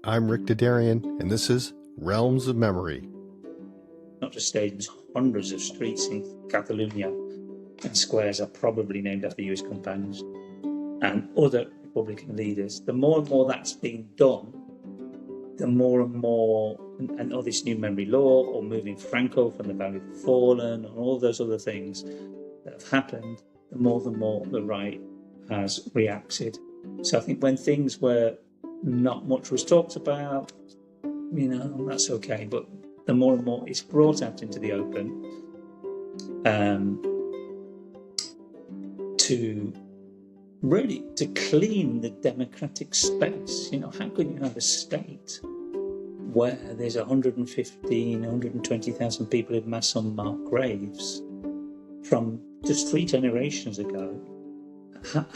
I'm Rick Dadarian, and this is Realms of Memory. Not just stadiums, hundreds of streets in Catalonia and squares are probably named after US companions and other Republican leaders. The more and more that's being done, the more and more, and all this new memory law or moving Franco from the Valley of the Fallen and all those other things that have happened, the more the right has reacted. So I think when things were not much was talked about, that's okay. But the more and more it's brought out into the open, to clean the democratic space. How can you have a state where there's 120,000 people in mass unmarked graves from just 3 generations ago?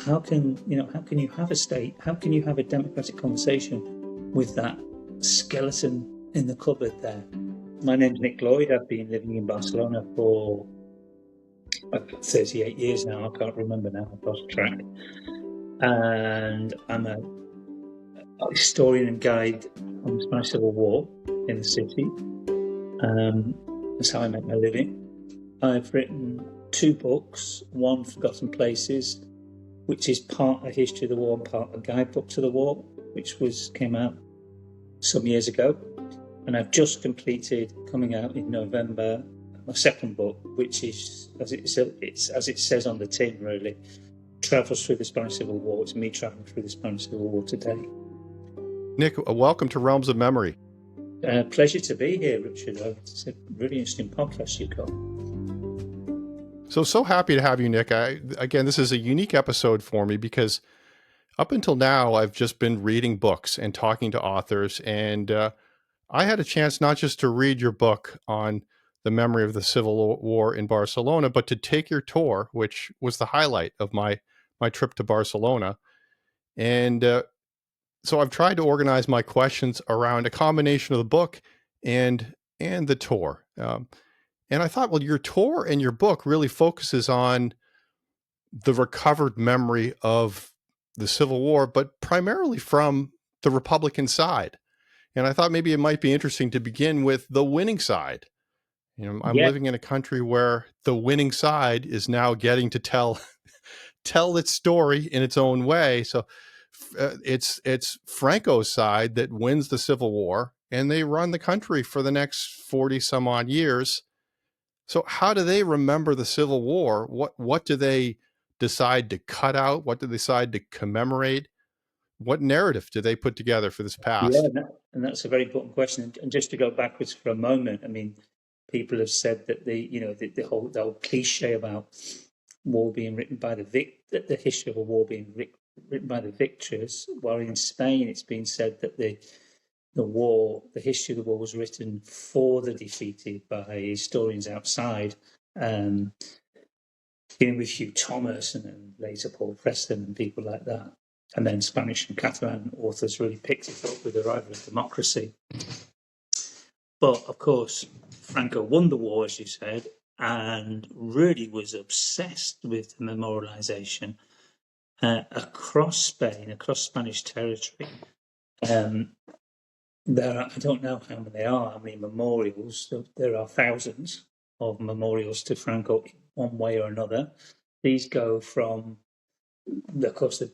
How can you have a state? How can you have a democratic conversation with that skeleton in the cupboard there? My name's Nick Lloyd. I've been living in Barcelona for 38 years now. I can't remember now. I've lost track. And I'm a historian and guide on the Spanish Civil War in the city. That's how I make my living. I've written 2 books, one, Forgotten Places, which is part a history of the war and part a guidebook to the war, which came out some years ago. And I've just completed, coming out in November, my second book, which is, as it says on the tin, really, travels through the Spanish Civil War. It's me traveling through the Spanish Civil War today. Nick, welcome to Realms of Memory. Pleasure to be here, Richard. It's a really interesting podcast you've got. So happy to have you, Nick. Again, this is a unique episode for me because up until now, I've just been reading books and talking to authors. And I had a chance not just to read your book on the memory of the Civil War in Barcelona, but to take your tour, which was the highlight of my trip to Barcelona. And so I've tried to organize my questions around a combination of the book and the tour. And I thought, well, your tour and your book really focuses on the recovered memory of the Civil War, but primarily from the Republican side. And I thought maybe it might be interesting to begin with the winning side. I'm living in a country where the winning side is now getting to tell its story in its own way. So it's Franco's side that wins the Civil War, and they run the country for the next 40 some odd years. So how do they remember the Civil War? What do they decide to cut out? What do they decide to commemorate? What narrative do they put together for this past? Yeah, and that's a very important question. And just to go backwards for a moment, I mean, people have said that the whole cliche about war being written by the history of a war being written by the victors, while in Spain it's been said that the history of the war was written for the defeated by historians outside, beginning with Hugh Thomas and then later Paul Preston and people like that. And then Spanish and Catalan authors really picked it up with the arrival of democracy. But of course, Franco won the war, as you said, and really was obsessed with the memorialization across Spain, across Spanish territory. There are, I don't know how many memorials. There are thousands of memorials to Franco in one way or another. These go from, of course, the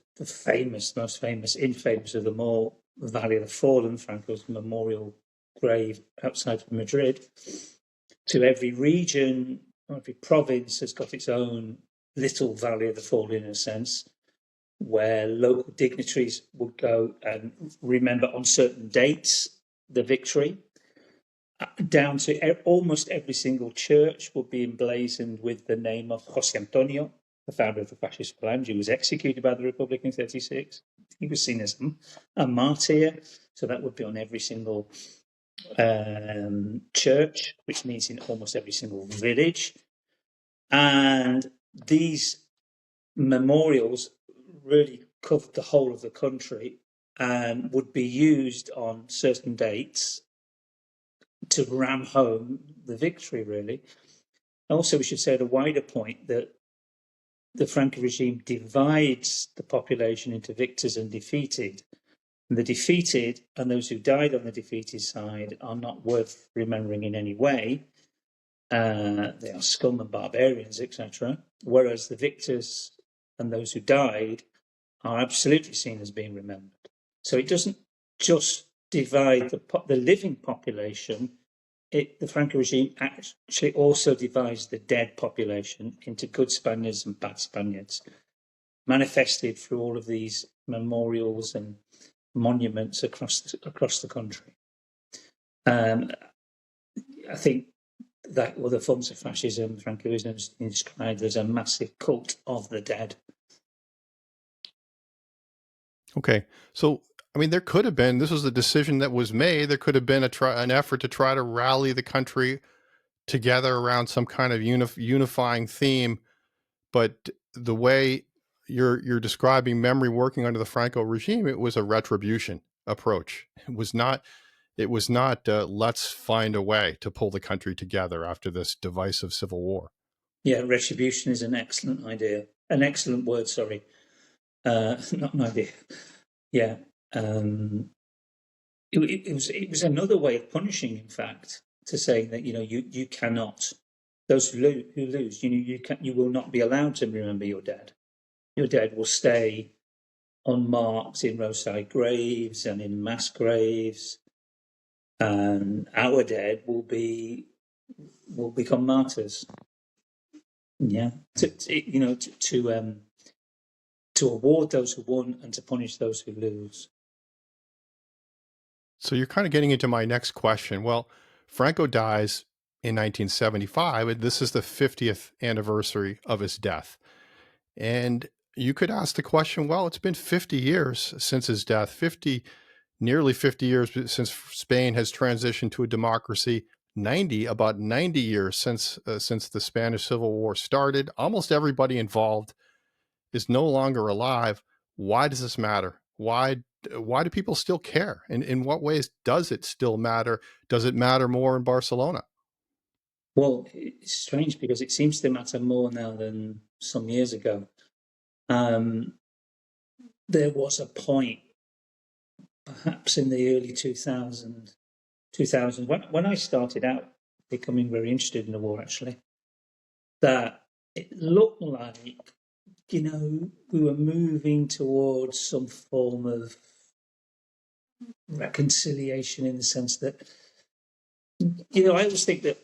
most famous, infamous of them all, Valley of the Fallen, Franco's memorial grave outside of Madrid, to every region, every province has got its own little Valley of the Fallen, in a sense, where local dignitaries would go and remember on certain dates the victory, down to almost every single church would be emblazoned with the name of José Antonio, the founder of the fascist Falange, who was executed by the Republic in 1936. He was seen as a martyr, so that would be on every single church, which means in almost every single village. And these memorials really covered the whole of the country and would be used on certain dates to ram home the victory, really. Also, we should say at a wider point that the Franco regime divides the population into victors and defeated. The defeated and those who died on the defeated side are not worth remembering in any way. They are scum and barbarians, etc. Whereas the victors and those who died are absolutely seen as being remembered. So it doesn't just divide the living population. The Franco regime actually also divides the dead population into good Spaniards and bad Spaniards, manifested through all of these memorials and monuments across the country. I think that other forms of fascism, Francoism, is described as a massive cult of the dead. Okay. So, I mean, there could have been, this was a decision that was made. There could have been an effort to try to rally the country together around some kind of unifying theme. But the way you're describing memory working under the Franco regime, it was a retribution approach. It was not let's find a way to pull the country together after this divisive civil war. Yeah, retribution is an excellent idea. An excellent word, sorry. Not an idea. Yeah. It was another way of punishing, in fact, to say that, you cannot, those who lose, you will not be allowed to remember your dead. Your dead will stay unmarked in roadside graves and in mass graves, and our dead will become martyrs. Yeah, to award those who won and to punish those who lose. So you're kind of getting into my next question. Well, Franco dies in 1975, and this is the 50th anniversary of his death. And you could ask the question, well, it's been 50 years since his death, nearly 50 years since Spain has transitioned to a democracy, about 90 years since the Spanish Civil War started. Almost everybody involved is no longer alive. Why does this matter? Why do people still care? And in what ways does it still matter? Does it matter more in Barcelona? Well, it's strange because it seems to matter more now than some years ago. There was a point, perhaps in the early 2000s, when I started out becoming very interested in the war, actually, that it looked like, we were moving towards some form of reconciliation, in the sense that, I always think that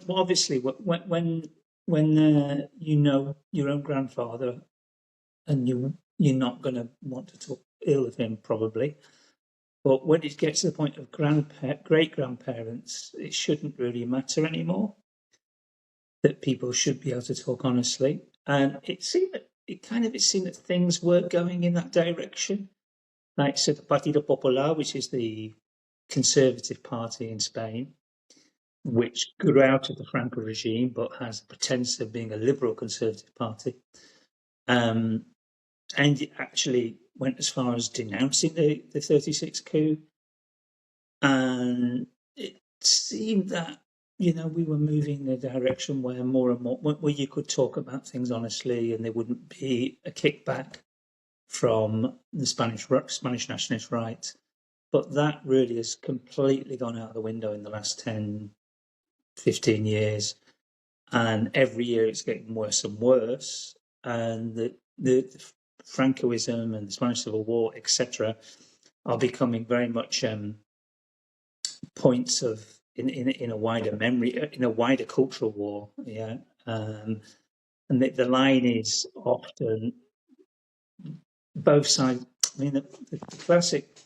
obviously when your own grandfather, and you're not going to want to talk ill of him, probably, but when it gets to the point of great grandparents, it shouldn't really matter anymore. That people should be able to talk honestly, and it seemed that things were going in that direction. Like, so the Partido Popular, which is the conservative party in Spain, which grew out of the Franco regime but has the pretense of being a liberal conservative party, and it actually went as far as denouncing the 36 coup. And it seemed that, we were moving in a direction where more and more, where you could talk about things honestly and there wouldn't be a kickback from the Spanish nationalist right. But that really has completely gone out the window in the last 10, 15 years. And every year it's getting worse and worse. And the Francoism and the Spanish Civil War, etc., are becoming very much points of in a wider memory, in a wider cultural war. Yeah, and the line is often both sides. I mean, the classic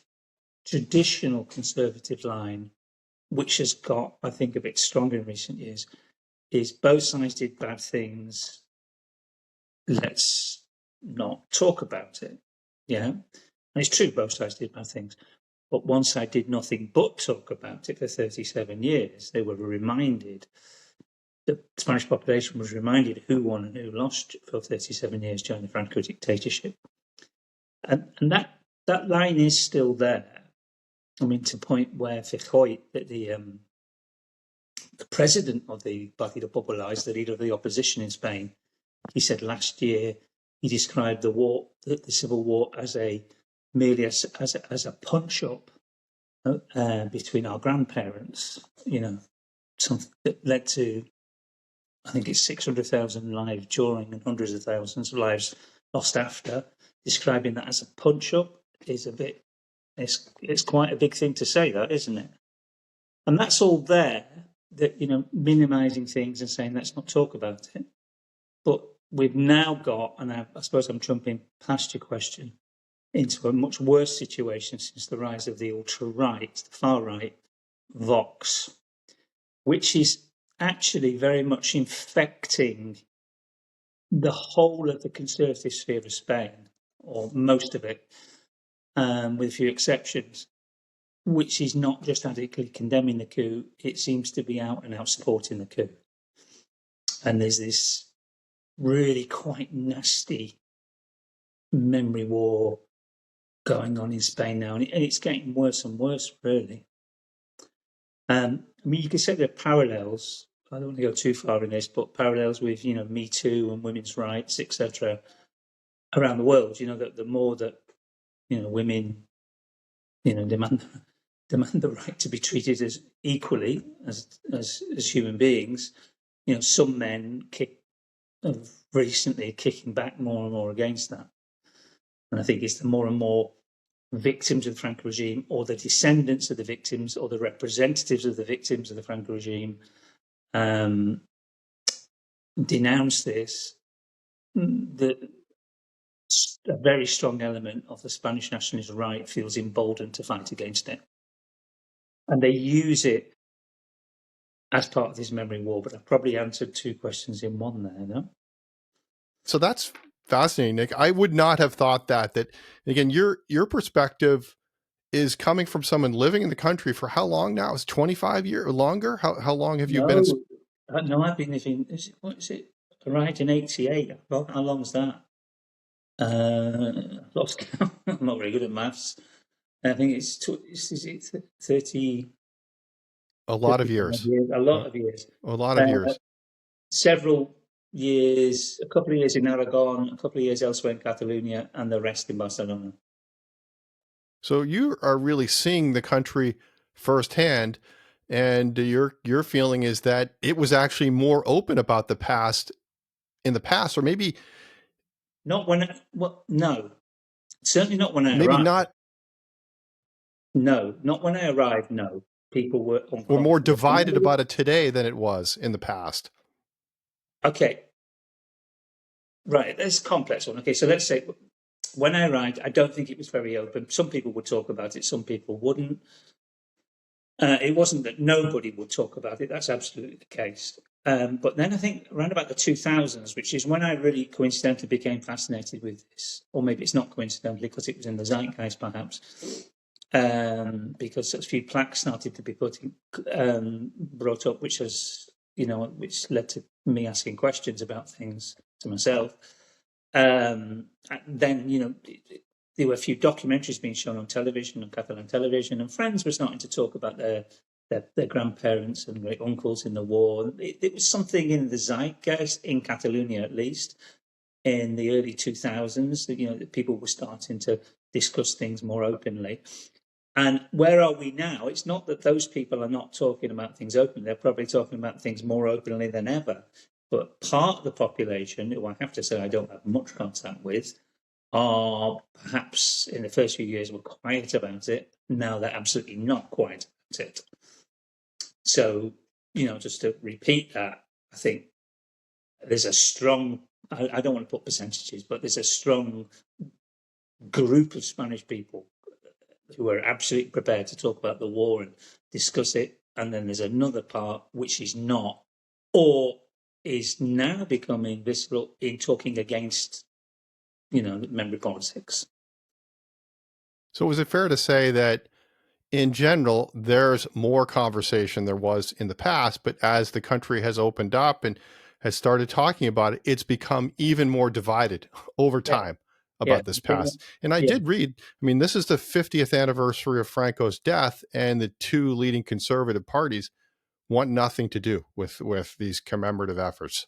traditional conservative line, which has got, I think, a bit stronger in recent years, is both sides did bad things. Let's not talk about it. Yeah, and it's true, both sides did bad things. But one side did nothing but talk about it for 37 years. They were reminded, the Spanish population was reminded who won and who lost for 37 years during the Franco dictatorship. And that line is still there. I mean, to the point where Fijoy, the president of the Partido Popular, is the leader of the opposition in Spain, he said last year, he described the civil war as a merely as a punch up between our grandparents. Something that led to, I think it's 600,000 lives during and hundreds of thousands of lives lost after. Describing that as a punch up is a bit. It's quite a big thing to say, that, isn't it? And that's all there. That minimising things and saying let's not talk about it. But we've now got, and I suppose I'm jumping past your question, into a much worse situation since the rise of the ultra-right, the far-right, Vox, which is actually very much infecting the whole of the conservative sphere of Spain, or most of it, with a few exceptions, which is not just adequately condemning the coup, it seems to be out and out supporting the coup. And there's this really quite nasty memory war going on in Spain now, and it's getting worse and worse, really. I mean, you could say there are parallels. I don't want to go too far in this, but parallels with Me Too and women's rights, etc., around the world. The more that women demand the right to be treated as equally as human beings. Some men have recently kicking back more and more against that, and I think it's the more and more victims of the Franco regime, or the descendants of the victims, or the representatives of the victims of the Franco regime, denounce this. A very strong element of the Spanish nationalist right feels emboldened to fight against it, and they use it as part of this memory war. But I've probably answered two questions in one there, no? So that's fascinating, Nick. I would not have thought that again, your perspective is coming from someone living in the country for how long now? Is 25 years or longer? How long have you been in No, I've been living, what is it? Arrived in 88. Well, how long's that? Lost count. I'm not very good at maths. I think it's 30. a lot of years. A lot of years. A lot of years. Several years, a couple of years in Aragon, a couple of years elsewhere in Catalonia, and the rest in Barcelona. So you are really seeing the country firsthand, and your feeling is that it was actually more open about the past in the past, or maybe not when. Well, no, certainly not when I maybe arrived. not. No, not when I arrived. No, people were uncomfortable. We're more divided about it today than it was in the past. Okay, right. That's a complex one. Okay, so let's say when I arrived, I don't think it was very open. Some people would talk about it, some people wouldn't. It wasn't that nobody would talk about it. That's absolutely the case. But then I think around about the 2000s, which is when I really coincidentally became fascinated with this, or maybe it's not coincidentally because it was in the zeitgeist, perhaps, because a few plaques started to be brought up, which led to me asking questions about things to myself. Then there were a few documentaries being shown on television, on Catalan television, and friends were starting to talk about their grandparents and great uncles in the war. It was something in the zeitgeist in Catalonia, at least in the early 2000s, that people were starting to discuss things more openly. And where are we now? It's not that those people are not talking about things openly. They're probably talking about things more openly than ever. But part of the population, who I have to say I don't have much contact with, are perhaps in the first few years were quiet about it. Now they're absolutely not quiet about it. So, just to repeat that, I think there's a strong, I don't want to put percentages, but there's a strong group of Spanish people who are absolutely prepared to talk about the war and discuss it. And then there's another part which is not, or is now becoming visceral in talking against, memory politics. So is it fair to say that in general, there's more conversation there was in the past, but as the country has opened up and has started talking about it, it's become even more divided over time about this past. And I did read, this is the 50th anniversary of Franco's death, and the two leading conservative parties want nothing to do with these commemorative efforts.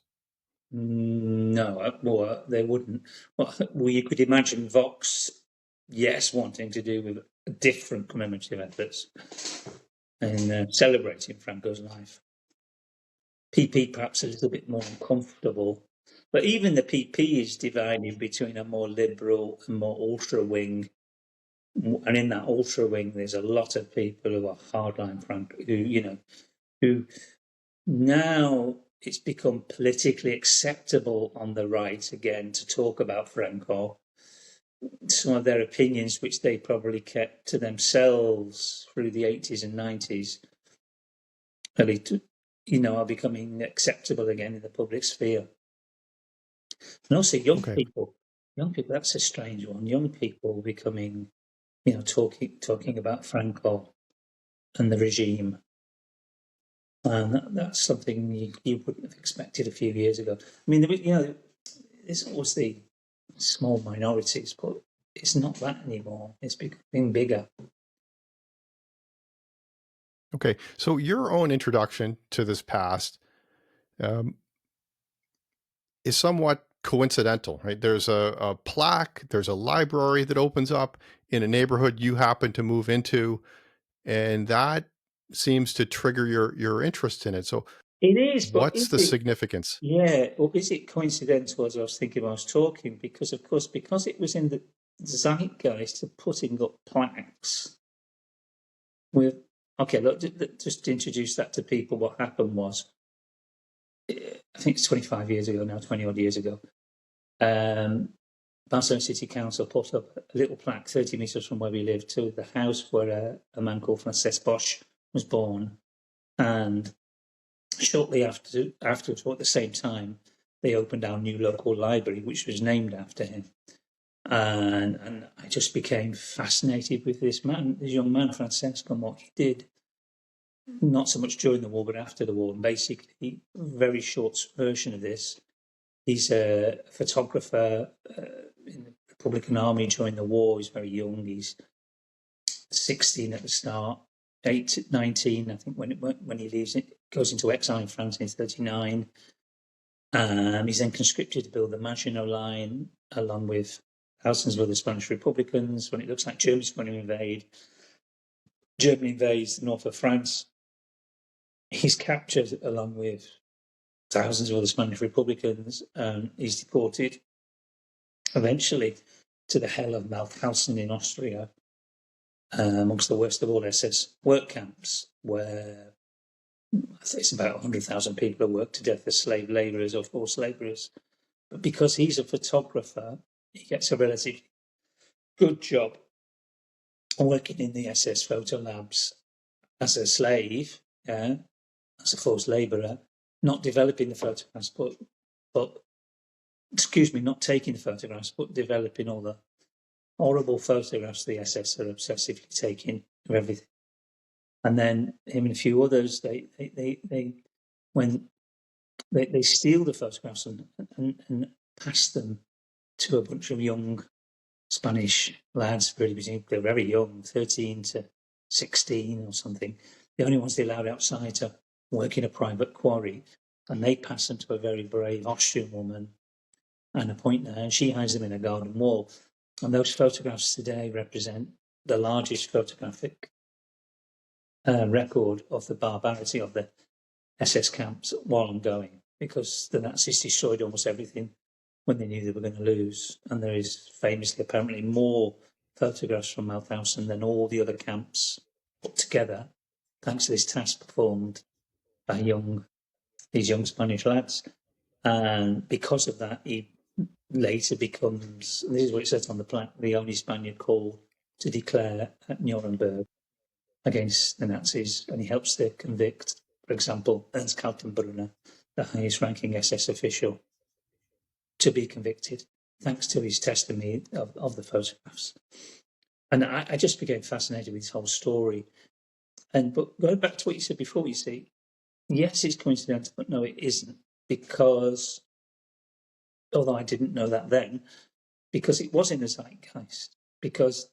No, well, they wouldn't. Well, you could imagine Vox yes, wanting to do with different commemorative efforts and celebrating Franco's life. PP perhaps a little bit more uncomfortable, but even the PP is divided between a more liberal and more ultra wing. And in that ultra wing, there's a lot of people who are hardline Franco, who now it's become politically acceptable on the right again to talk about Franco. Some of their opinions, which they probably kept to themselves through the 80s and 90s, are becoming acceptable again in the public sphere. And also young people, that's a strange one. Young people becoming, talking about Franco and the regime. And that's something you wouldn't have expected a few years ago. I mean, there's always the small minorities, but it's not that anymore. It's becoming bigger. Okay, so your own introduction to this past is somewhat coincidental, right? There's a plaque, there's a library that opens up in a neighborhood you happen to move into, and that seems to trigger your interest in it. So It is, but what's is the it? significance? Yeah, or is it coincidental, as I was thinking when I was talking? Because, of course, because it was in the zeitgeist of putting up plaques with, okay, look, just to introduce that to people, what happened was, I think it's 25 years ago now, 20 odd years ago, Barcelona City Council put up a little plaque 30 metres from where we live to the house where a man called Francisco Franco was born. And shortly afterwards, or at the same time, they opened our new local library, which was named after him. And I just became fascinated with this young man, Francisco, and what he did. Not so much during the war, but after the war. And basically, a very short version of this. He's a photographer in the Republican Army during the war. He's very young. He's 16 at the start, 19, I think, when he leaves it, goes into exile in France in 1939. He's then conscripted to build the Maginot Line along with thousands of other Spanish Republicans when it looks like Germany's going to invade. Germany invades the north of France. He's captured along with thousands of other Spanish Republicans. He's deported eventually to the hell of Mauthausen in Austria, amongst the worst of all SS work camps, where I think it's about 100,000 people are worked to death as slave labourers or forced labourers. But because he's a photographer, he gets a relatively good job working in the SS photo labs as a slave, as a forced labourer, not developing the photographs, but not taking the photographs, but developing all the horrible photographs the SS are obsessively taking of everything. And then him and a few others, they steal the photographs and pass them to a bunch of young Spanish lads, they're very young, 13 to 16 or something. The only ones they allowed outside to work in a private quarry, and they pass them to a very brave Austrian woman and appoint her, and she hides them in a garden wall. And those photographs today represent the largest photographic record of the barbarity of the SS camps while ongoing, because the Nazis destroyed almost everything when they knew they were going to lose. And there is famously, apparently, more photographs from Mauthausen than all the other camps put together, thanks to this task performed by these young Spanish lads. And because of that, he later becomes, this is what it says on the plaque, the only Spaniard called to declare at Nuremberg against the Nazis, and he helps to convict, for example, Ernst Kaltenbrunner, the highest ranking SS official, to be convicted, thanks to his testimony of the photographs. And I just became fascinated with this whole story. But going back to what you said before, you see, yes, it's coincidental, but no, it isn't, because, although I didn't know that then, because it was in the zeitgeist, because,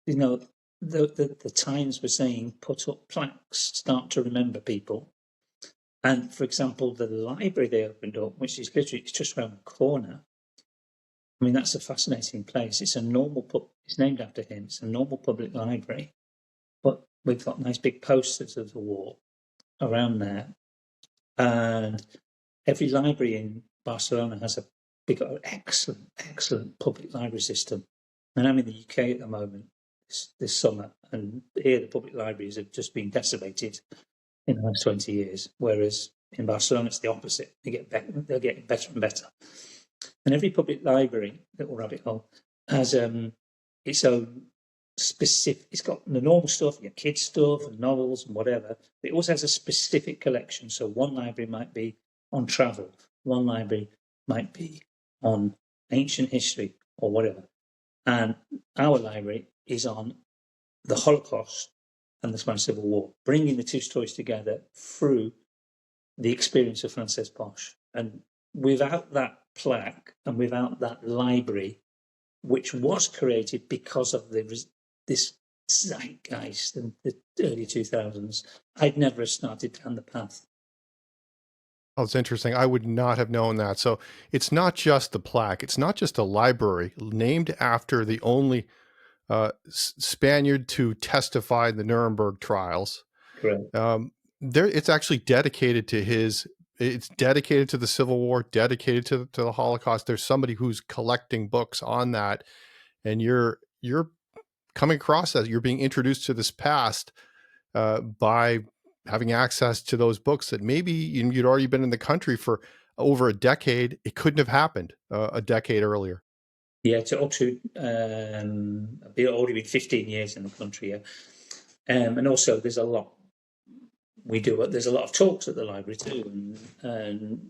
the Times were saying, put up plaques, start to remember people. And, for example, the library they opened up, which is literally, it's just around the corner, I mean, that's a fascinating place. It's it's named after him. It's a normal public library, but we've got nice big posters of the war around there. And every library in Barcelona has we've got an excellent public library system. And I'm in the UK at the moment this summer, and here the public libraries have just been decimated in the last 20 years, whereas in Barcelona it's the opposite. They're getting better and better. And every public library, little rabbit hole, has its own specific. It's got the normal stuff, your kids stuff and novels and whatever. But it also has a specific collection. So one library might be on travel, one library might be on ancient history or whatever. And our library is on the Holocaust and the Spanish Civil War, bringing the two stories together through the experience of Francesc Boix. And without that plaque and without that library, which was created because of this zeitgeist in the early 2000s, I'd never have started down the path. Oh, it's interesting. I would not have known that. So it's not just the plaque. It's not just a library named after the only Spaniard to testify in the Nuremberg trials. Correct. It's actually dedicated to it's dedicated to the Civil War, dedicated to the Holocaust. There's somebody who's collecting books on that, and you're coming across that. You're being introduced to this past by having access to those books that maybe you'd already been in the country for over a decade. It couldn't have happened a decade earlier. Yeah, up to I've already been 15 years in the country, yeah. And also there's a lot there's a lot of talks at the library too, and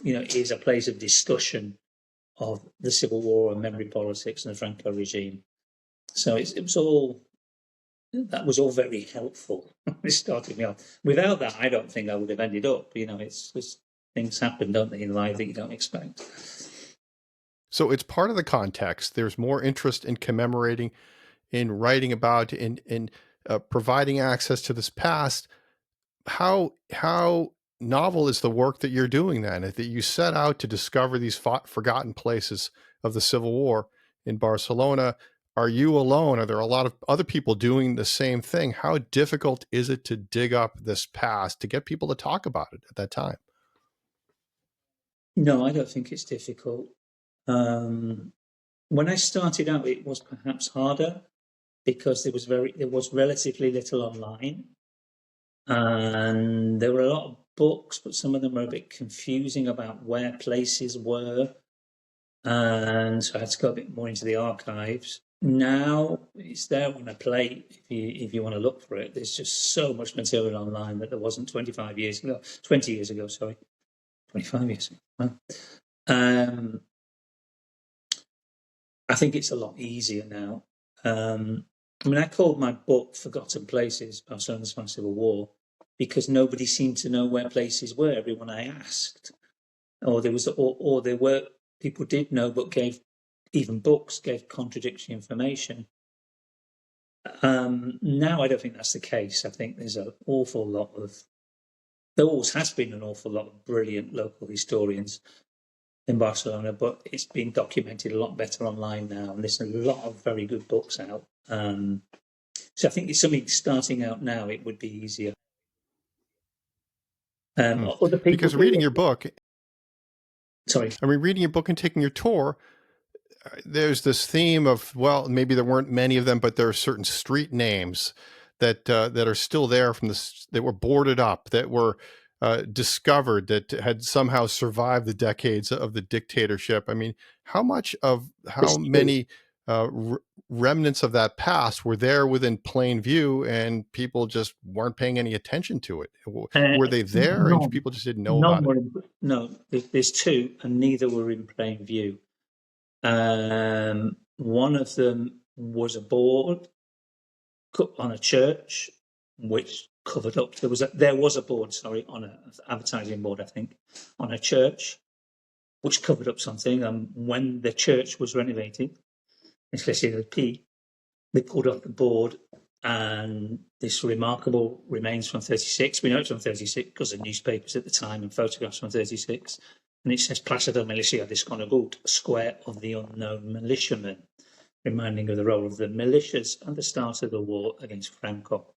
it is a place of discussion of the Civil War and memory politics and the Franco regime. So that was all very helpful. It started me off. Without that, I don't think I would have ended up. It's just things happen, don't they, in life that you don't expect. So it's part of the context. There's more interest in commemorating, in writing about, in providing access to this past. How novel is the work that you're doing then? That you set out to discover these forgotten places of the Civil War in Barcelona. Are you alone? Are there a lot of other people doing the same thing? How difficult is it to dig up this past, to get people to talk about it at that time? No, I don't think it's difficult. When I started out, it was perhaps harder because there was relatively little online, and there were a lot of books, but some of them were a bit confusing about where places were, and so I had to go a bit more into the archives. Now it's there on a plate if you want to look for it. There's just so much material online that there wasn't 20 years ago, 25 years ago. I think it's a lot easier now. I called my book "Forgotten Places: Barcelona's Spanish Civil War" because nobody seemed to know where places were. Everyone I asked, or there were people did know, but gave contradictory information. Now I don't think that's the case. I think there's there always has been an awful lot of brilliant local historians in Barcelona, but it's been documented a lot better online now, and there's a lot of very good books out. So I think it's something starting out now, it would be easier. Other people because reading your book, reading your book and taking your tour, there's this theme of, well, maybe there weren't many of them, but there are certain street names that are still there that were boarded up, that were discovered, that had somehow survived the decades of the dictatorship. I mean, how many remnants of that past were there within plain view, and people just weren't paying any attention to it? Were they there, and people just didn't know about it? No, there's two, and neither were in plain view. One of them was a board on a church, which covered up. There was a board, on an advertising board, I think, on a church, which covered up something. And when the church was renovated, especially the P, they pulled off the board, and this remarkable remains from 36. We know it's from 36 because of newspapers at the time and photographs from 36. and it says Plaça del Milicia Desconegut, Square of the Unknown Militiamen, reminding of the role of the militias at the start of the war against Franco.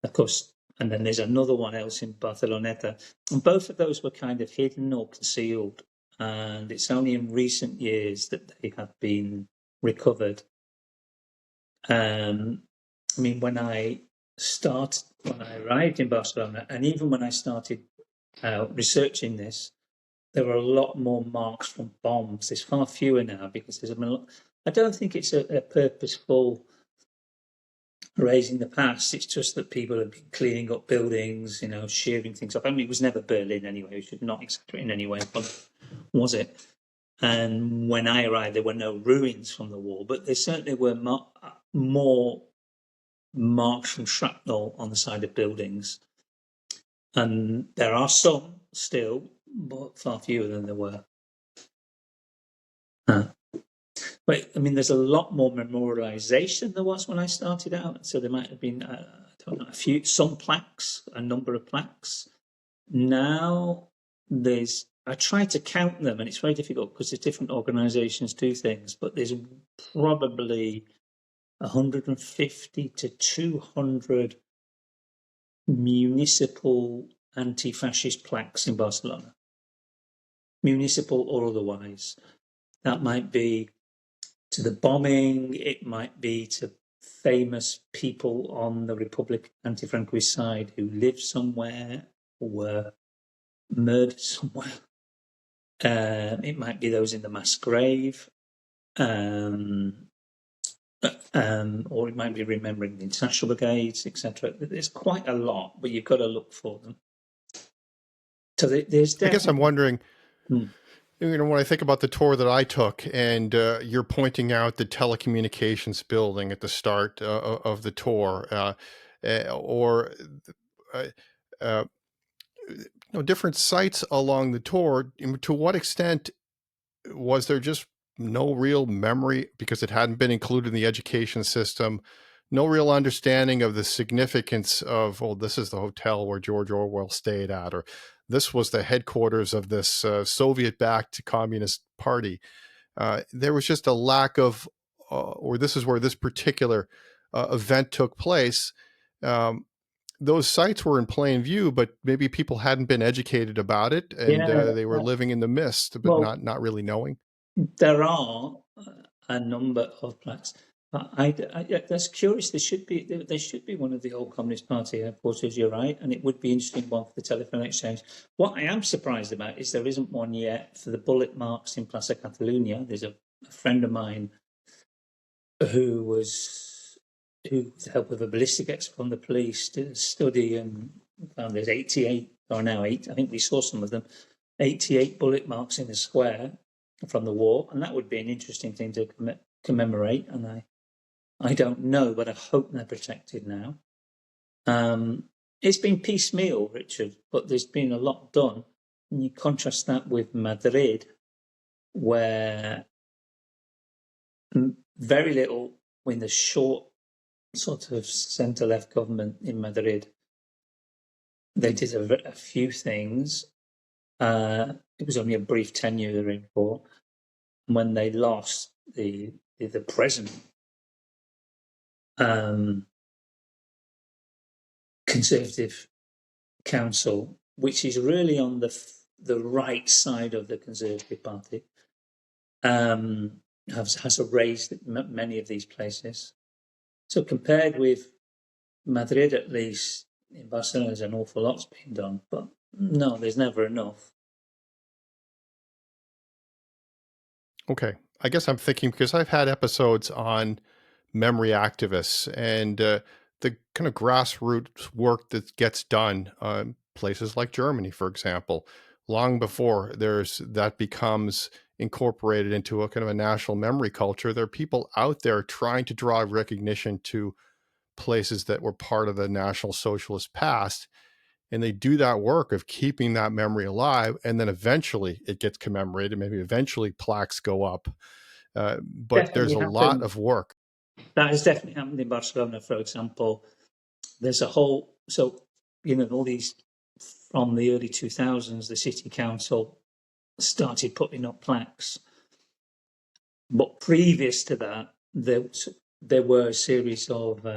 Of course, and then there's another one else in Barceloneta, and both of those were kind of hidden or concealed, and it's only in recent years that they have been recovered. I mean, when I arrived in Barcelona, and even when I started researching this, there were a lot more marks from bombs. There's far fewer now because there's I don't think it's a purposeful raising the past. It's just that people have been cleaning up buildings, shearing things up. I mean, it was never Berlin anyway. We should not exaggerate in any way, but was it? And when I arrived, there were no ruins from the war, but there certainly were more marks from shrapnel on the side of buildings. And there are some still, but far fewer than there were. But I mean, there's a lot more memorialization there was when I started out. So there might have been, I don't know, some plaques, a number of plaques. Now I try to count them, and it's very difficult because there's different organizations do things, but there's probably 150 to 200 municipal anti-fascist plaques in Barcelona. Municipal or otherwise. That might be to the bombing, it might be to famous people on the Republic anti-Francoist side who lived somewhere or were murdered somewhere. It might be those in the mass grave, or it might be remembering the international brigades, etc. There's quite a lot, but you've got to look for them. So there's definitely... I guess I'm wondering, when I think about the tour that I took, and you're pointing out the telecommunications building at the start of the tour, or different sites along the tour, to what extent was there just no real memory because it hadn't been included in the education system? No real understanding of the significance of, this is the hotel where George Orwell stayed at, or this was the headquarters of this Soviet-backed communist party. There was just a lack of, or this is where this particular event took place. Those sites were in plain view, but maybe people hadn't been educated about it, and they were living in the mist, but not really knowing. There are a number of plaques. That's curious. There should be one of the old Communist Party headquarters. You're right, and it would be interesting one for the telephone exchange. What I am surprised about is there isn't one yet for the bullet marks in Plaza Catalunya. There's a friend of mine who with the help of a ballistic expert from the police did a study and found there's 88 or now 8. I think we saw some of them. 88 bullet marks in the square from the war, and that would be an interesting thing to commemorate. And I don't know, but I hope they're protected now. It's been piecemeal, Richard, but there's been a lot done. And you contrast that with Madrid, where very little in the short sort of centre-left government in Madrid. They did a few things. It was only a brief tenure they were in for. And when they lost the present Conservative Council, which is really on the right side of the Conservative Party, has erased many of these places. So compared with Madrid, at least, in Barcelona, there's an awful lot's been done, but no, there's never enough. Okay. I guess I'm thinking, because I've had episodes on memory activists and the kind of grassroots work that gets done places like Germany, for example, long before that becomes incorporated into a kind of a national memory culture. There are people out there trying to draw recognition to places that were part of the National Socialist past. And they do that work of keeping that memory alive. And then eventually it gets commemorated. Maybe eventually plaques go up. But definitely there's a lot of work. That has definitely happened in Barcelona, for example. There's a whole, all these, from the early 2000s, the city council started putting up plaques. But previous to that, there were a series of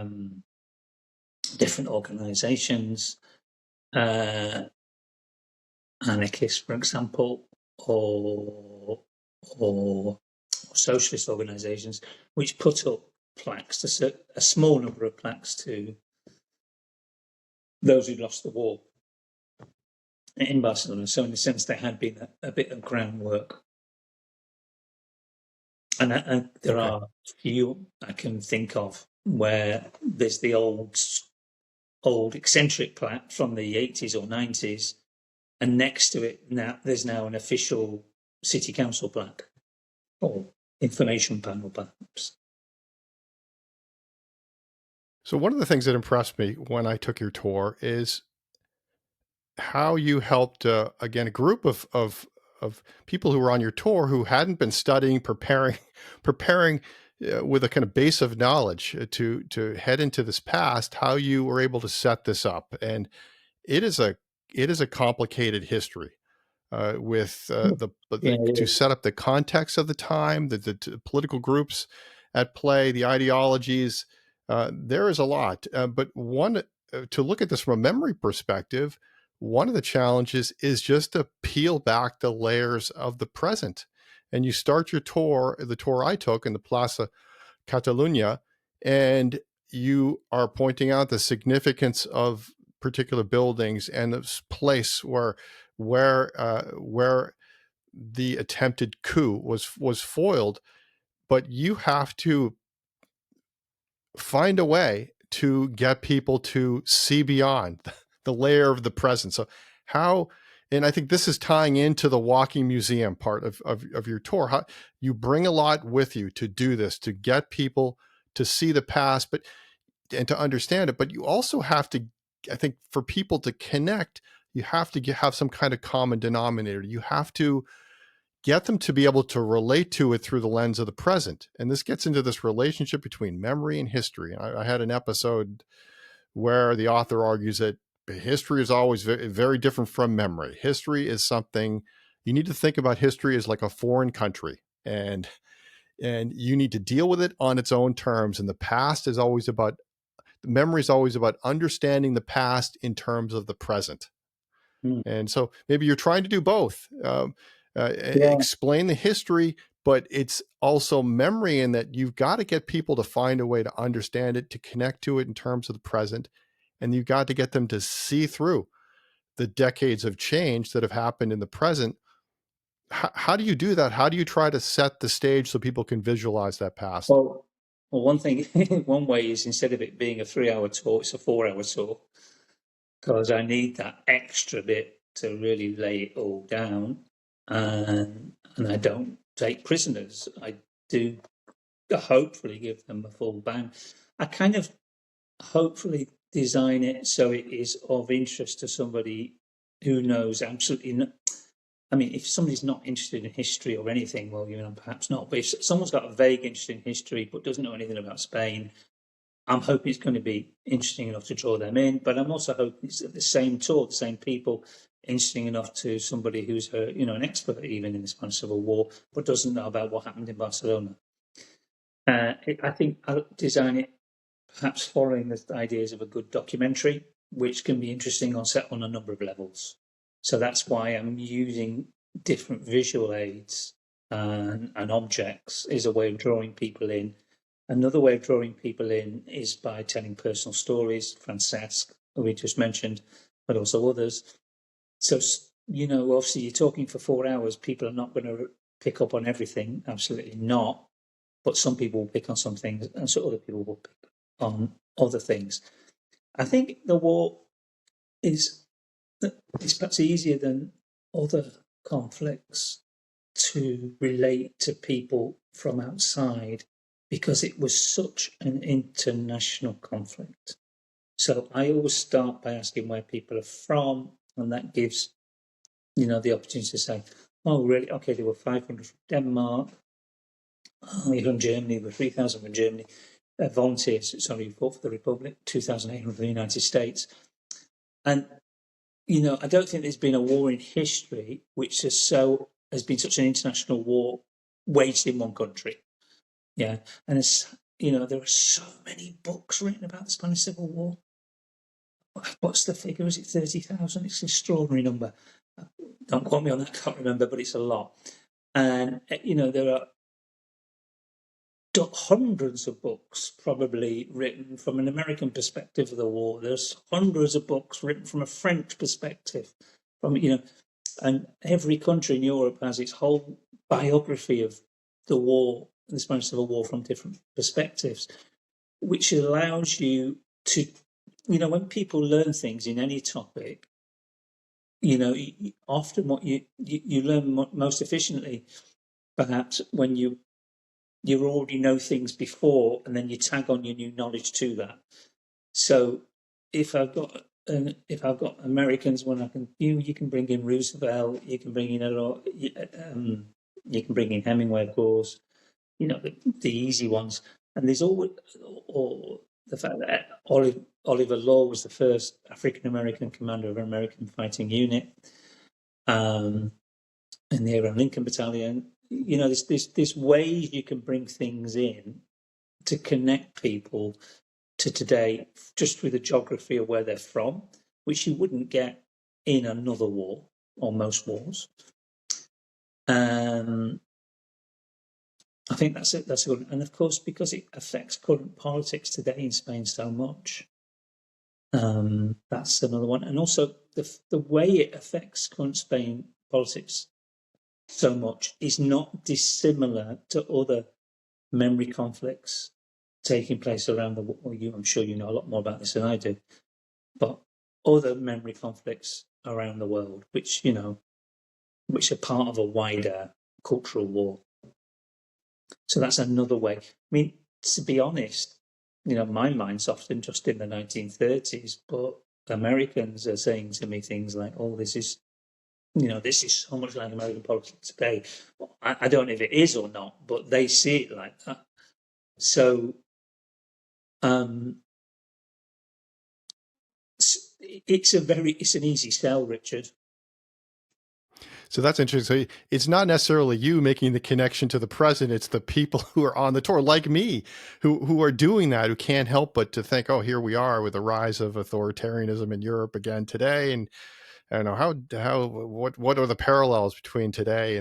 different organisations, anarchists, for example, or socialist organisations, which put up plaques, a small number of plaques to those who lost the war in Barcelona. So in a sense, there had been a bit of groundwork. And there are a few I can think of where there's the old eccentric plaque from the 80s or 90s, and next to it there's now an official city council plaque or information panel, perhaps. So one of the things that impressed me when I took your tour is how you helped, again, a group of people who were on your tour who hadn't been studying, preparing with a kind of base of knowledge to head into this past. How you were able to set this up, and it is a complicated history. With to set up the context of the time, the political groups at play, the ideologies. There is a lot, but one to look at this from a memory perspective. One of the challenges is just to peel back the layers of the present, and you start your tour, the tour I took in the Plaza Catalunya, and you are pointing out the significance of particular buildings and this place where the attempted coup was foiled, but you have to find a way to get people to see beyond the layer of the present. So how, and I think this is tying into the walking museum part of your tour. How you bring a lot with you to do this, to get people to see the past, but and to understand it. But you also have to, I think, for people to connect, you have to have some kind of common denominator. You have to get them to be able to relate to it through the lens of the present. And this gets into this relationship between memory and history. I had an episode where the author argues that history is always very, very different from memory. History is something you need to think about. History is like a foreign country, and you need to deal with it on its own terms. And the past is always about, the memory is always about understanding the past in terms of the present. And so maybe you're trying to do both, explain the history, but it's also memory, in that you've got to get people to find a way to understand it, to connect to it in terms of the present. And you've got to get them to see through the decades of change that have happened in the present. How do you do that? How do you try to set the stage so people can visualize that past? Well, one thing, one way is, instead of it being a 3-hour tour, it's a 4-hour tour, because I need that extra bit to really lay it all down. And I don't take prisoners. I do hopefully give them a full bang. I kind of hopefully design it so it is of interest to somebody who knows absolutely no. I mean, if somebody's not interested in history or anything, well, perhaps not. But if someone's got a vague interest in history but doesn't know anything about Spain, I'm hoping it's going to be interesting enough to draw them in. But I'm also hoping it's the same tour, the same people, interesting enough to somebody who's an expert even in the Spanish Civil War, but doesn't know about what happened in Barcelona. I think I'll design it perhaps following the ideas of a good documentary, which can be interesting on a number of levels. So that's why I'm using different visual aids and objects as a way of drawing people in. Another way of drawing people in is by telling personal stories, Francesc, who we just mentioned, but also others. So, obviously you're talking for 4 hours, people are not going to pick up on everything, absolutely not. But some people will pick on some things, and so other people will pick on other things. I think the war is perhaps easier than other conflicts to relate to people from outside, because it was such an international conflict. So I always start by asking where people are from, and that gives, the opportunity to say, oh, really? Okay, there were 500 from Denmark, from Germany, there were 3,000 from Germany, volunteers, who fought for the Republic, 2,800 from the United States. And, I don't think there's been a war in history which has so has been such an international war waged in one country. Yeah, and it's, there are so many books written about the Spanish Civil War. What's the figure? Is it 30,000? It's an extraordinary number. Don't quote me on that. I can't remember, but it's a lot. And there are hundreds of books probably written from an American perspective of the war. There's hundreds of books written from a French perspective, and every country in Europe has its whole biography of the war, the Spanish Civil War, from different perspectives, which allows you to, when people learn things in any topic, often what you learn most efficiently, perhaps, when you already know things before, and then you tag on your new knowledge to that. So if I've got Americans, when I can, you can bring in Roosevelt, you can bring in you can bring in Hemingway, of course, the easy ones. And there's always, or the fact that Oliver Law was the first African American commander of an American fighting unit, in the Abraham Lincoln Battalion. There's ways you can bring things in to connect people to today, just through the geography of where they're from, which you wouldn't get in another war, or most wars. I think that's it. That's good. And of course, because it affects current politics today in Spain so much, that's another one. And also the way it affects current Spain politics so much is not dissimilar to other memory conflicts taking place around the world. I'm sure you know a lot more about this than I do, but other memory conflicts around the world, which are part of a wider cultural war. So that's another way. I mean, to be honest, my mind's often just in the 1930s, but Americans are saying to me things like, "Oh, this is so much like American politics today." Well, I don't know if it is or not, but they see it like that. So, it's an easy sell, Richard. So that's interesting. So it's not necessarily you making the connection to the present. It's the people who are on the tour, like me, who are doing that, who can't help but to think, oh, here we are with the rise of authoritarianism in Europe again today. And I don't know what are the parallels between today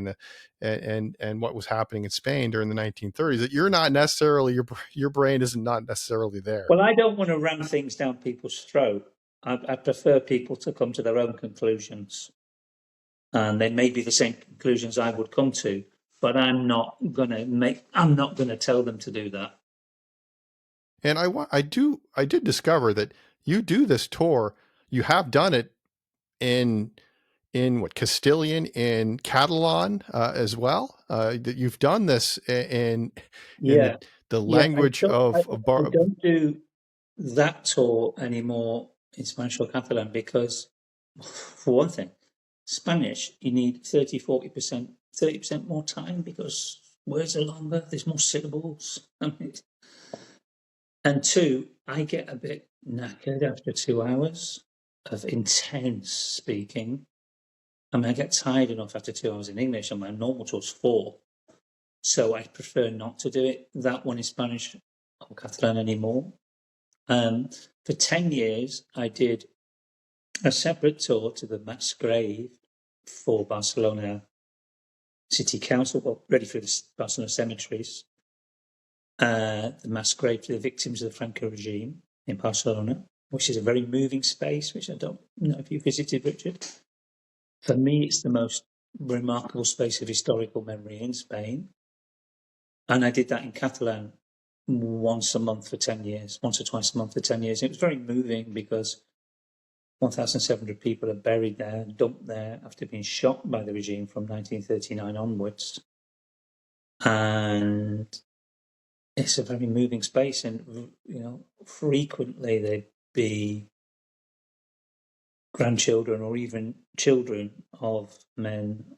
and what was happening in Spain during the 1930s, that you're not necessarily, your brain is not necessarily there. Well, I don't want to ram things down people's throat. I prefer people to come to their own conclusions. And they may be the same conclusions I would come to, but I'm not going to tell them to do that. And I did discover that you do this tour. You have done it in what, Castilian, in Catalan as well. That you've done this in the language of I don't do that tour anymore in Spanish or Catalan because, for one thing, Spanish, you need 30% more time because words are longer, there's more syllables. And two, I get a bit knackered after 2 hours of intense speaking. I mean, I get tired enough after 2 hours in English, and my normal tour's 4. So I prefer not to do that one in Spanish or Catalan anymore. For 10 years, I did a separate tour to the mass grave for Barcelona City Council, ready for the Barcelona cemeteries, the mass grave to the victims of the Franco regime in Barcelona, which is a very moving space, which I don't know if you visited, Richard. For me, it's the most remarkable space of historical memory in Spain. And I did that in Catalan once a month for 10 years, once or twice a month for 10 years. It was very moving because 1,700 people are buried there, dumped there after being shot by the regime from 1939 onwards. And it's a very moving space. And, frequently there'd be grandchildren or even children of men,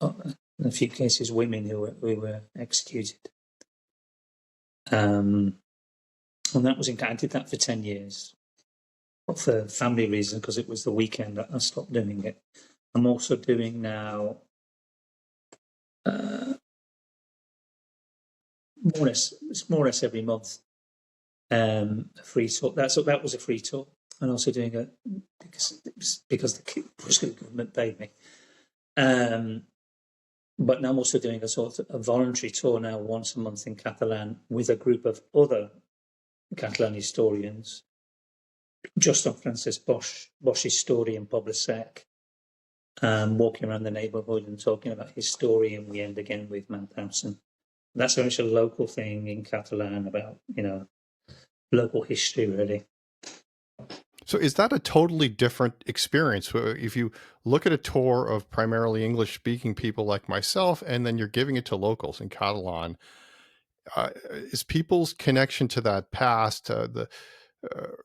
in a few cases women, who were executed. And that was I did that for 10 years. Not for family reasons, because it was the weekend that I stopped doing it. I'm also doing now it's more or less every month. A free tour. That was a free tour, and also doing a because the British government paid me. But now I'm also doing a sort of a voluntary tour now once a month in Catalan with a group of other Catalan historians, just on Francis Bosch's story in Poble Sec, walking around the neighbourhood and talking about his story, and we end again with Mauthausen. That's very much a local thing in Catalan about, local history, really. So is that a totally different experience? If you look at a tour of primarily English speaking people like myself, and then you're giving it to locals in Catalan, is people's connection to that past, the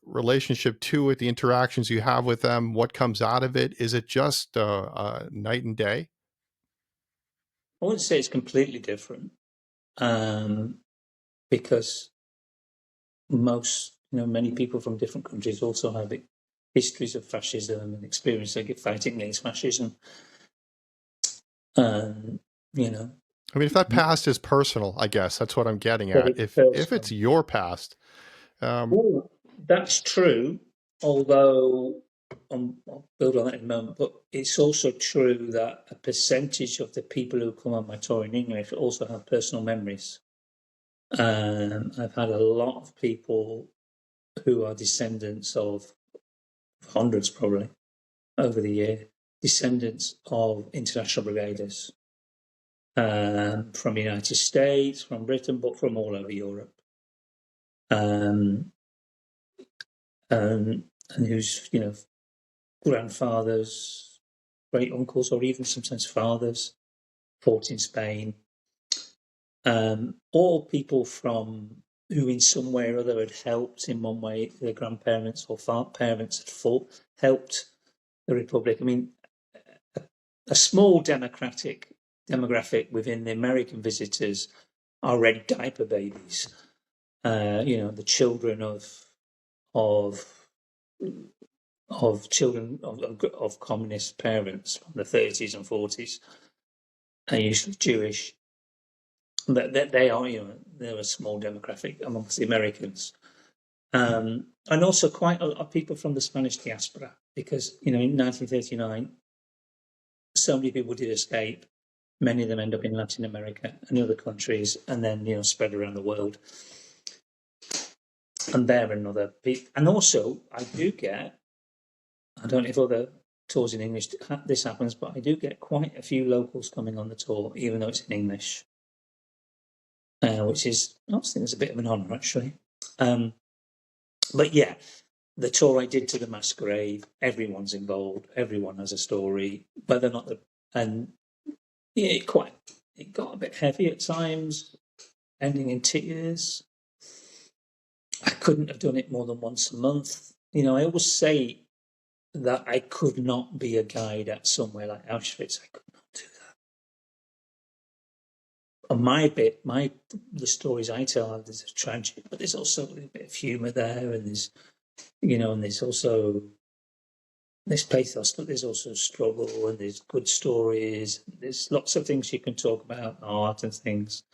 relationship to it, the interactions you have with them, what comes out of it, is it just night and day? I wouldn't say it's completely different, because many people from different countries also have histories of fascism and experience like fighting against fascism. I mean, if that past is personal, I guess that's what I'm getting at. If it's your past, well, that's true. Although I'll build on that in a moment, but it's also true that a percentage of the people who come on my tour in English also have personal memories. I've had a lot of people who are descendants of hundreds, probably over the year, descendants of international brigaders, from the United States, from Britain, but from all over Europe. And whose, grandfathers, great uncles, or even sometimes fathers fought in Spain. Or people who in some way or other had helped in one way, their grandparents or parents had helped the Republic. I mean, a small demographic within the American visitors are red diaper babies. The children of children of communist parents from the 30s and 40s, are usually Jewish. That they are, they're a small demographic amongst the Americans, and also quite a lot of people from the Spanish diaspora, because in 1939, so many people did escape. Many of them end up in Latin America and other countries, and then spread around the world. And they're another big. And also, I don't know if other tours in English this happens, but I do get quite a few locals coming on the tour, even though it's in English. Which is, I think it's a bit of an honour, actually. But yeah, the tour I did to the mass grave, everyone's involved, everyone has a story, whether or not it got a bit heavy at times, ending in tears. I couldn't have done it more than once a month. I always say that I could not be a guide at somewhere like Auschwitz. I could not do that. And the stories I tell, there's a tragic, but there's also a bit of humour there, and there's also there's pathos, but there's also struggle, and there's good stories. There's lots of things you can talk about, art and things.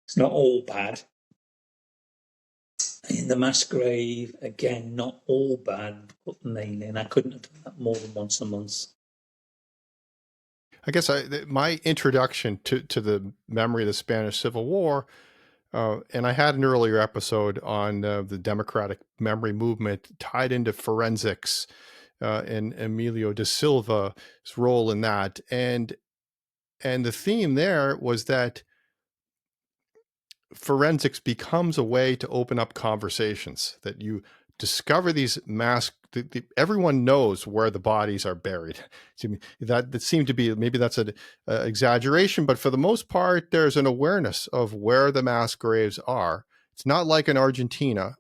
It's not all bad. In the mass grave, again, not all bad, but mainly, and I couldn't have done that more than once a month. I guess my introduction to the memory of the Spanish Civil War, and I had an earlier episode on the democratic memory movement tied into forensics, and Emilio da Silva's role in that. And the theme there was that forensics becomes a way to open up conversations, that you discover these everyone knows where the bodies are buried. That seemed to be, maybe that's an exaggeration, but for the most part, there's an awareness of where the mass graves are. It's not like in Argentina,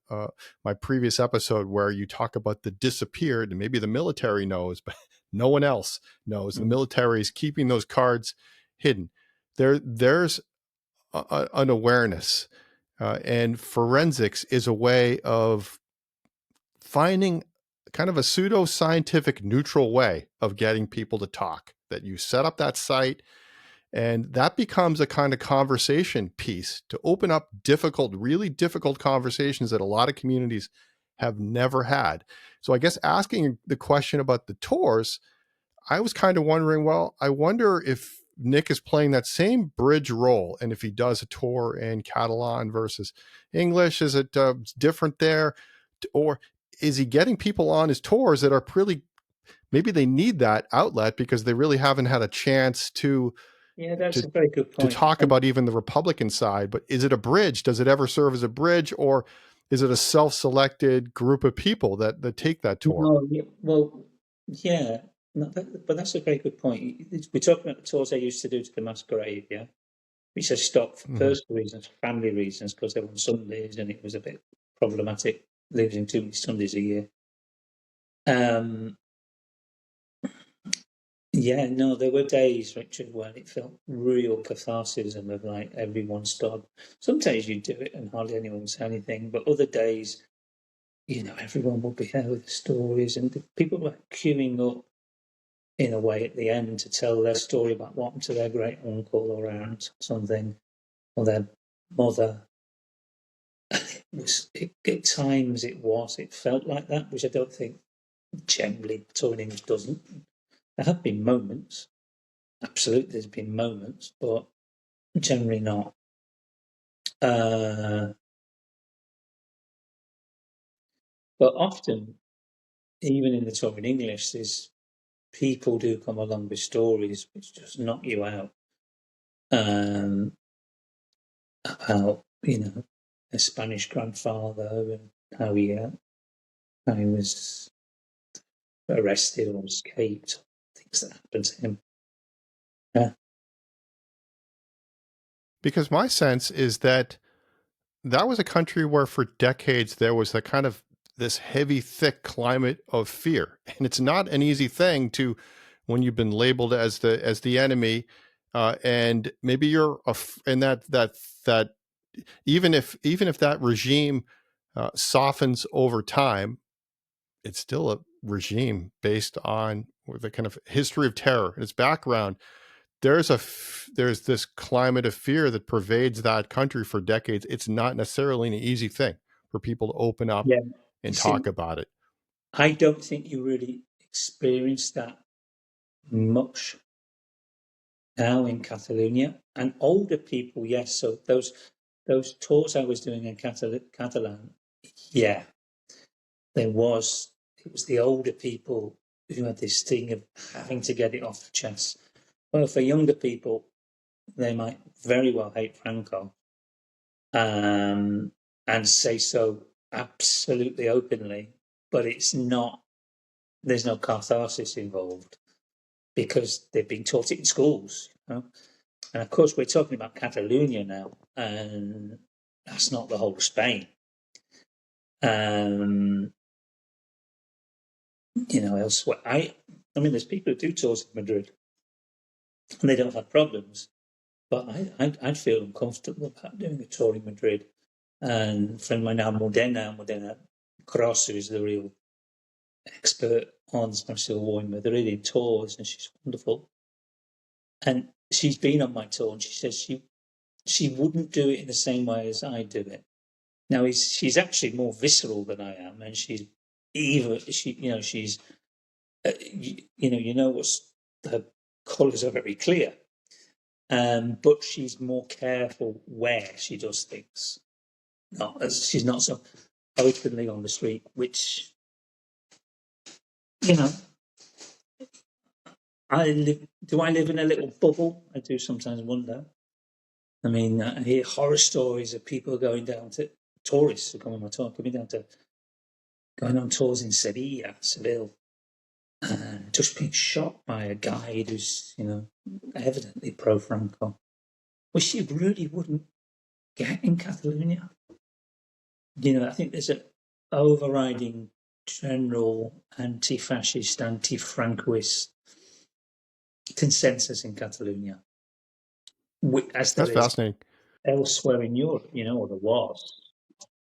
my previous episode, where you talk about the disappeared, and maybe the military knows, but no one else knows. The military is keeping those cards hidden. There's an awareness, and forensics is a way of finding kind of a pseudo-scientific neutral way of getting people to talk, that you set up that site And that becomes a kind of conversation piece to open up really difficult conversations that a lot of communities have never had. So I guess asking the question about the tours, I was kind of wondering, well, I wonder if Nick is playing that same bridge role. And if he does a tour in Catalan versus English, is it different there? Or is he getting people on his tours that are really, maybe they need that outlet because they really haven't had a chance to Yeah, that's to a very good to point. talk about even the Republican side, but is it a bridge? Does it ever serve as a bridge, or is it a self-selected group of people that take that tour? No, yeah, well, yeah, no, but that's a very good point. We're talking about the tours I used to do to the Masquerade, yeah, which I stopped for Mhm. personal reasons, family reasons, because they were on Sundays and it was a bit problematic losing too many Sundays a year. Um, yeah, no, there were days, Richard, when it felt real catharsism of like everyone's gone. Some days you do it and hardly anyone would say anything, but other days, everyone will be there with the stories and the people were queuing up in a way at the end to tell their story about what happened to their great uncle or aunt or something, or their mother. At times it felt like that, which I don't think generally touring English doesn't. There have been moments, absolutely, there's been moments, but generally not. Uh, but often, even in the touring English, there's people do come along with stories which just knock you out. About a Spanish grandfather and how he was arrested or escaped, things that happened to him. Yeah, Because my sense is that that was a country where for decades there was a kind of this heavy, thick climate of fear, and it's not an easy thing to when you've been labeled as the enemy, and maybe you're and that even if that regime softens over time, it's still a regime based on the kind of history of terror and its background. There's this climate of fear that pervades that country for decades. It's not necessarily an easy thing for people to open up yeah. You and see, talk about it. I don't think you really experience that much now in Catalonia. And older people, yes. So those tours I was doing in Catalan, yeah, there was. It was the older people who had this thing of having to get it off the chest. Well, for younger people, they might very well hate Franco, and say so absolutely openly, but it's not. There's no catharsis involved because they've been taught it in schools, And of course, we're talking about Catalonia now, and that's not the whole of Spain. Um, Elsewhere, I mean, there's people who do tours of Madrid, and they don't have problems. But I'd feel uncomfortable about doing a tour in Madrid. And a friend of mine now, Modena Cross, who is the real expert on Spanish Civil War in Madrid in tours, and she's wonderful. And she's been on my tour, and she says she wouldn't do it in the same way as I do it. Now, she's actually more visceral than I am, and she's she's what's her colours are very clear, but she's more careful where she does things. She's not so openly on the street, which you know. Do I live in a little bubble? I do sometimes wonder. I mean, I hear horror stories of people going down to tourists who come on my tour, going on tours in Seville, and just being shot by a guide who's, evidently pro Franco, which you really wouldn't get in Catalonia. I think there's an overriding general anti-fascist, anti-Francoist consensus in Catalonia, as there That's is fascinating. elsewhere in Europe, or there was,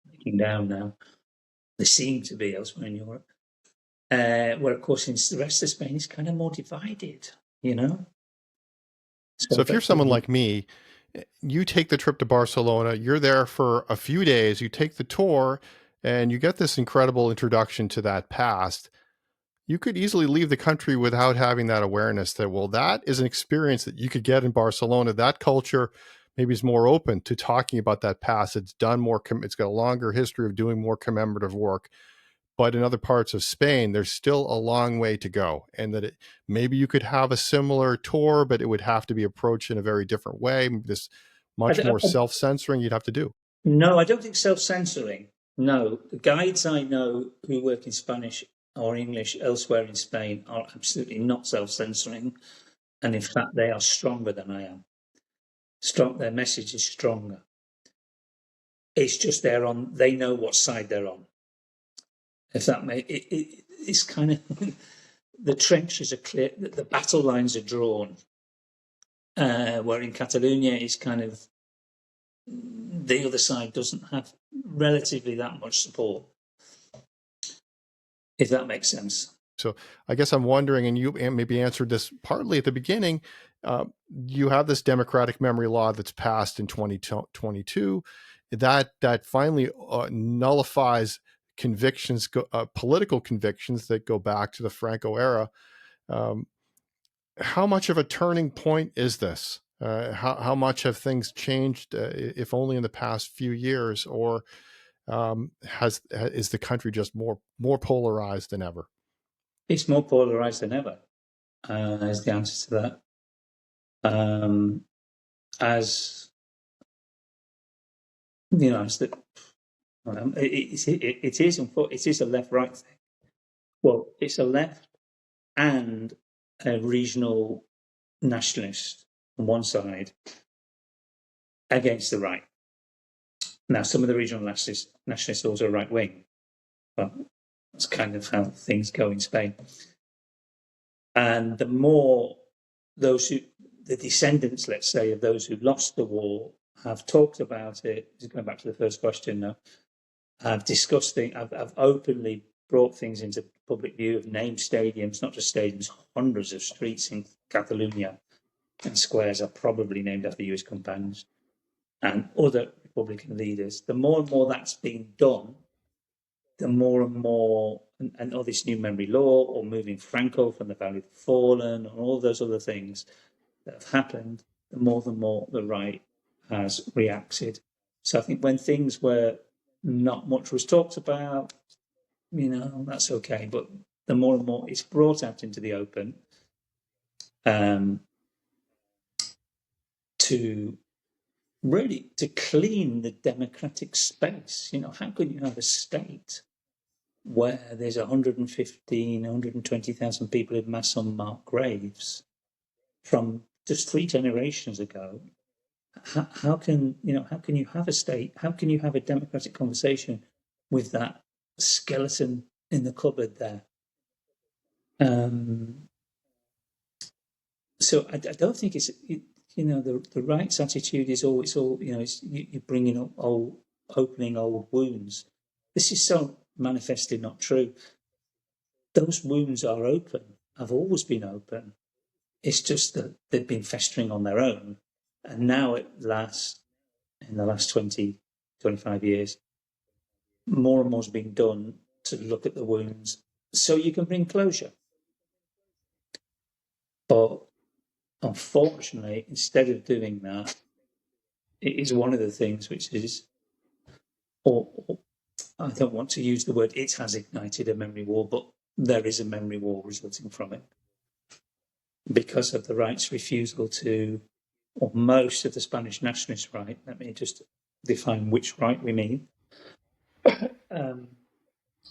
breaking down now. There seem to be elsewhere in Europe, where, of course, in the rest of Spain, it's kind of more divided, you know? So if you're someone effectively, like me, you take the trip to Barcelona, you're there for a few days, you take the tour, and you get this incredible introduction to that past. You could easily leave the country without having that awareness that, well, that is an experience that you could get in Barcelona. That culture maybe is more open to talking about that past. It's done more, it's got a longer history of doing more commemorative work. But in other parts of Spain, there's still a long way to go. And that maybe you could have a similar tour, but it would have to be approached in a very different way. This I, much I, more self-censoring you'd have to do. no, I don't think self-censoring. No, the guides I know who work in Spanish or English elsewhere in Spain are absolutely not self-censoring, and in fact, they are stronger than I am. Their message is stronger. It's just they know what side they're on. If that it's kind of the trenches are clear, the battle lines are drawn. Where in Catalonia, it's kind of the other side doesn't have relatively that much support, if that makes sense. So I guess I'm wondering, and you maybe answered this partly at the beginning, you have this democratic memory law that's passed in 2022 that finally nullifies convictions, political convictions that go back to the Franco era. Um, how much of a turning point is this? How much have things changed, if only in the past few years, or is the country just more polarized than ever? It's more polarized than ever, is the answer to that. As you know, as the it is a left-right thing. Well, it's a left and a regional nationalist on one side against the right. Now, some of the regional nationalists are also right wing, but that's kind of how things go in Spain. And the more the descendants, let's say, of those who lost the war have talked about it, going back to the first question now, have discussed things, have openly brought things into public view, have named stadiums, not just stadiums, hundreds of streets in Catalonia and squares are probably named after US companions and other Republican leaders. The more and more that's being done, the more and more, and all this new memory law or moving Franco from the Valley of the Fallen and all those other things that have happened, the more the right has reacted. So I think when things were not much was talked about, that's okay. But the more and more it's brought out into the open, to really to clean the democratic space. How can you have a state where there's 120,000 people in mass unmarked graves from just 3 generations ago? How can you have a state? How can you have a democratic conversation with that skeleton in the cupboard there? So I don't think it's the right's attitude is always you're bringing up opening old wounds. This is so manifestly not true. Those wounds are open, have always been open. It's just that they've been festering on their own. And now in the last 20, 25 years, more and more is being done to look at the wounds so you can bring closure. But unfortunately, instead of doing that, it is one of the things which is, or I don't want to use the word it has ignited a memory war, but there is a memory war resulting from it because of the right's refusal to, or most of the Spanish nationalist right, let me just define which right we mean,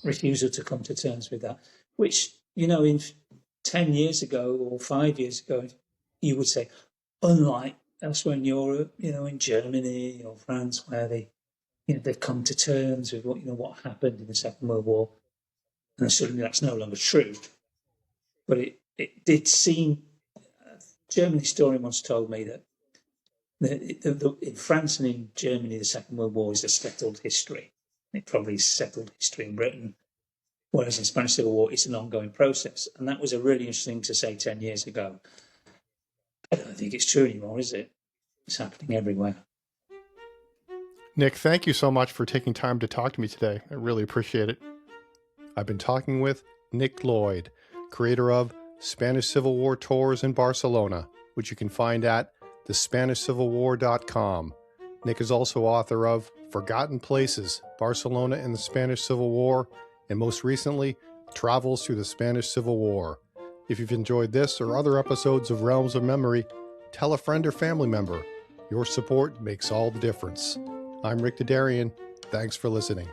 refusal to come to terms with that, which, in 10 years ago or 5 years ago, you would say, unlike elsewhere in Europe, in Germany or France, where they've come to terms with what happened in the Second World War, and suddenly that's no longer true. But it did seem. A German historian once told me that in France and in Germany, the Second World War is a settled history. It probably is settled history in Britain, whereas in Spanish Civil War, it's an ongoing process. And that was a really interesting thing to say 10 years ago. I don't think it's true anymore, is it? It's happening everywhere. Nick, thank you so much for taking time to talk to me today. I really appreciate it. I've been talking with Nick Lloyd, creator of Spanish Civil War Tours in Barcelona, which you can find at thespanishcivilwar.com. Nick is also author of Forgotten Places, Barcelona and the Spanish Civil War, and most recently, Travels Through the Spanish Civil War. If you've enjoyed this or other episodes of Realms of Memory, tell a friend or family member. Your support makes all the difference. I'm Rick Dadarian. Thanks for listening.